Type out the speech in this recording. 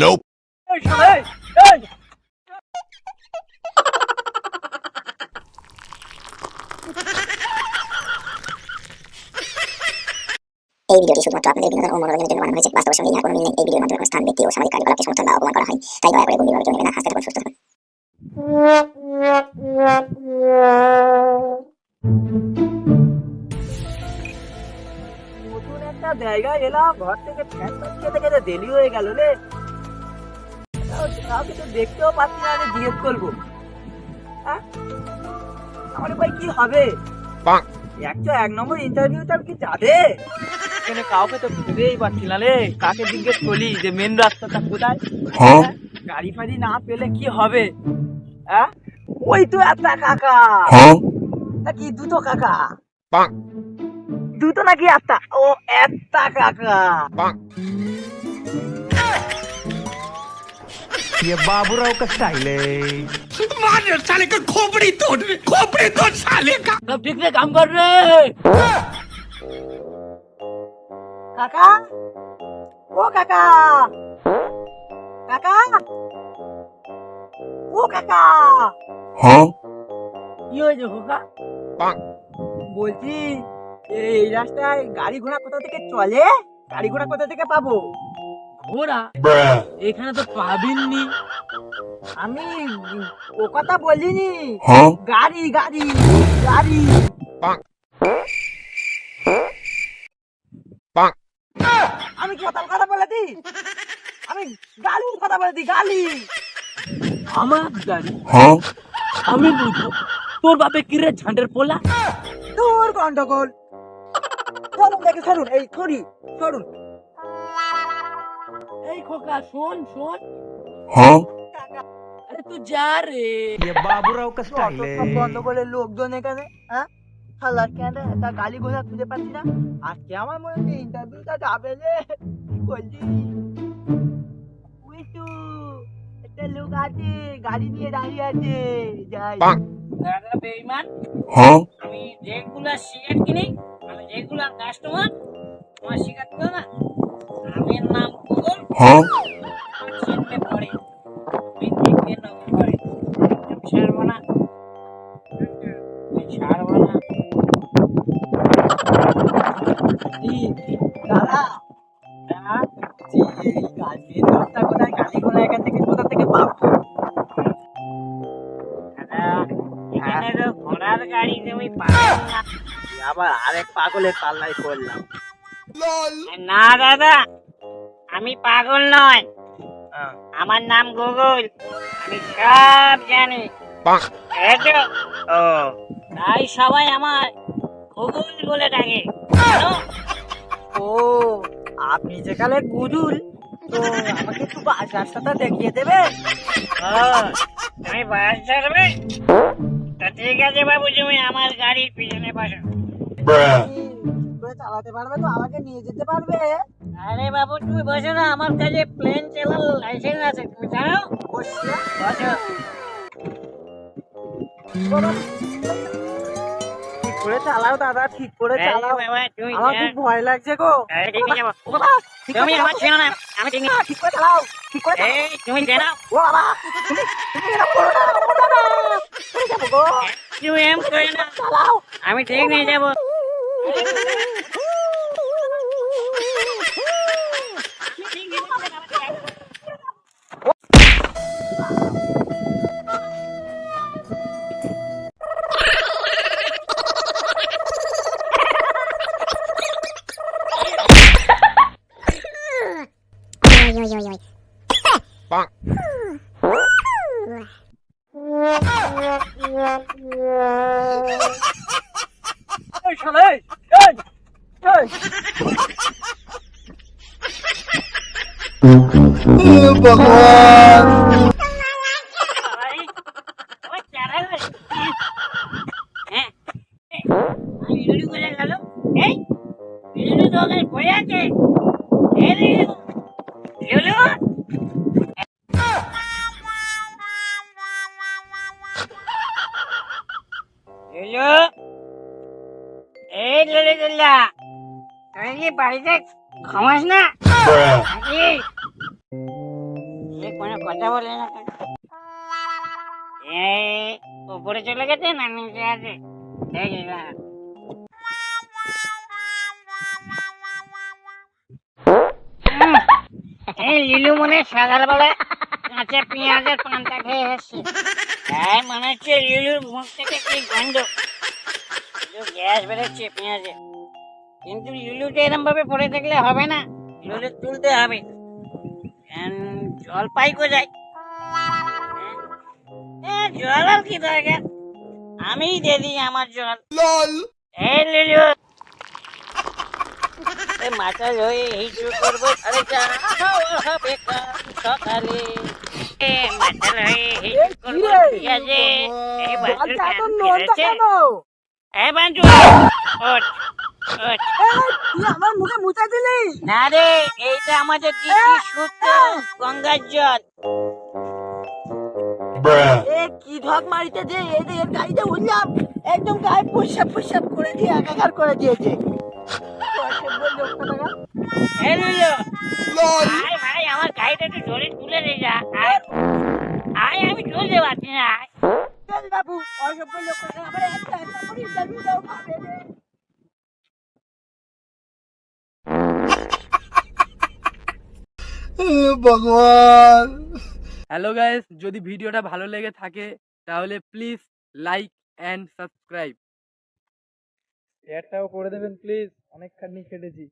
Nope. এই ভিডিওটি শুধুমাত্র আপনাদের বিনোদন ও মনোরঞ্জনের জন্য বানানো হয়েছে। বাস্তবের সঙ্গে ইহার কোনো মিল নেই। এই ভিডিওর মাধ্যমে কোনো স্থান, ব্যক্তি ও সামাজিক কার্যকলাপকে সমর্থন বা অপমান করা হয়। তাই দয়া করে গভীরভাবে জেনে নেবেন না। হাসতে থাকুন, সুস্থ থাকুন। নতুন একটা জায়গায় এলাম, ঘর থেকে ফ্যান খেতে খেতে দেরি হয়ে গেল রে। কাউকে তো দেখতেও পাচ্ছি না, আমি জিজ্ঞেস করবো হ্যাঁ আমার ভাই কি হবে। এক নম্বর ইন্টারভিউটা কি যাবে? এখানে কাউকে তো খুঁজেই পাচ্ছি না রে। কাকে জিজ্ঞেস করলি যে মেন রাস্তাটা কোথায়? গাড়ি ফাড়ি না পেলে কি হবে? হ্যাঁ ওই তো একটা কাকা নাকি দুটো কাকা, দুটো নাকি একটা? ও একটা কাকা। ये बाबूराव का स्टाइल है। मार साले का खोपड़ी तोड़ साले का। सब ठीक से काम कर रहे काका। ओ काका, काका, ओ काका। কি হয়েছে কাকা? বলছি এই রাস্তায় গাড়ি ঘোড়া কোথা থেকে চলে? গাড়ি ঘোড়া কোথা থেকে পাবো? ঘোড়া এখানে তো পাবিনি। আমি ও কথা বলিনি। গাড়ি গাড়ি গাড়ি। আমি কি কথা বলেছি? আমি গাড়ির কথা বলেছি। গাড়ি আমার গাড়ি আমি বুঝবো। তোর বাপে কি রে ঝান্ডের পোলা? তোর গন্ডগোল। চলুন দেখে সরুন, এই থরি সরুন। এই খোকা শোন শোন। আরে তুই যা রে। ये बाबूराव का स्टाइल है। গন্ডগোলের লোকজন এখানে হ্যাঁ খালার কেন একটা গালি ঘোড়া খুঁজে পাচ্ছি না। আজকে আমার মনে হচ্ছে ইন্টারভিউটা যাবে রে। বলছি ওই তো একটা লোক আছে, গাড়ি নিয়ে দাঁড়িয়ে আছে। যাই দাদা বেঈমান। আমি রেগুলার সিগারেট কিনি, আমি রেগুলার কাস্টমার। তোমার সিগারেট করো না। আমি নাম গুগল চিনতে পারি। বিদ্যুৎকে নাম পারি ছাড়বো না, ছাড়বো না। দাদা গাড়ির রাস্তা কোথায়? গাড়িগুলো এখান থেকে কোথা থেকে পাবো? এখানে তো ঘোড়ার গাড়ি তুমি পাবে না। আবার আরেক পাগলের পাল্লায় পড়লাম। না দাদা, আমি পাগল নয়, আমার নাম গুগল। আমি সব জানি। ও তাই সবাই আমার গুগল বলে ডাকে। ও আপনি যেখানে গুজুল, তো আমাকে একটু বাস রাস্তাটা দেখিয়ে দেবে? তুমি বাস ছাড়বে? তা ঠিক আছে বাবু, তুমি আমার গাড়ির পিছনে বসো। চালাতে পারবে তো? আমাকে নিয়ে যেতে পারবে? আরে বাবু তুমি বসো না, আমার কাছে প্লেন চালার লাইসেন্স আছে, তুমি জানো? বসো। ঠিক করে চালাও দাদা, ঠিক করে চালাও। আমার খুব ভয় লাগছে গো। তুমি আমার ছিল না, আমি ঠিক করে চালাও, ঠিক করে তুমি জানাও। ও বাবা তুমি এরকম করো না, ও দাদা তুমি যাবো গো। তুমি এম করে না, চালাও, আমি ঠিক নিয়ে যাবো। भगवान লিলু, এই লিলু দুল্লা, তুই কি বাড়িতে ঘুমাস না নাকি? এ কোনো কথা বলে না কেন? এই উপরে চলে গেছে না নিচে আছে? দেখি না। উম, এই লিলু মনে হয় সকালবেলা কাঁচা পেঁয়াজের পান্তা খেয়ে এসছে। তাই মনে হচ্ছে লিলুর মুখ থেকে কি গন্ধ, গ্যাস বেরোচ্ছে পেঁয়াজে। কিন্তু লিলুকে এরম ভাবে পড়ে থাকলে হবে না, লিলু তুলতে হবে। জল পাই কোথায়? জল আর কি দরকার, আমি দিয়ে দিই আমার জল। এই লিলু, মাথায় হয়ে হিসু করবো, আরে যা হবে কাল সকালে। মাথায় হয়ে হিসু করবো, ঠিক আছে? এই বাছুর কান ছেড়েছে। এই বাঞ্চু, ওঠ, ওঠ। তুই আমার মুখে মুছা দিলি। না রে, এইটা আমাদের দিদি শুদ্ধ গঙ্গার জল। এ কি ঢক মারিতে যে এর গাড়িতে উঠলাম, একদম গায়ে পুষাপ পুষাপ করে দিয়ে একাকার করে দিয়েছে। এই লিলু, আয় ভাই, আমার গাড়িটা একটু ধরে তুলে দিয়ে যা। আয়, আয়, আমি তুলতে পারছি না। আয়। চল বাবু, অসভ্য লোক আমার একটা করে ইন্টারভিউ দাও পাবে রে। হ্যালো গাইস, যদি ভিডিওটা ভালো লেগে থাকে তাহলে প্লিজ লাইক অ্যান্ড সাবস্ক্রাইব। শেয়ারটাও করে দেবেন প্লিজ, অনেকখানি খেটেছি।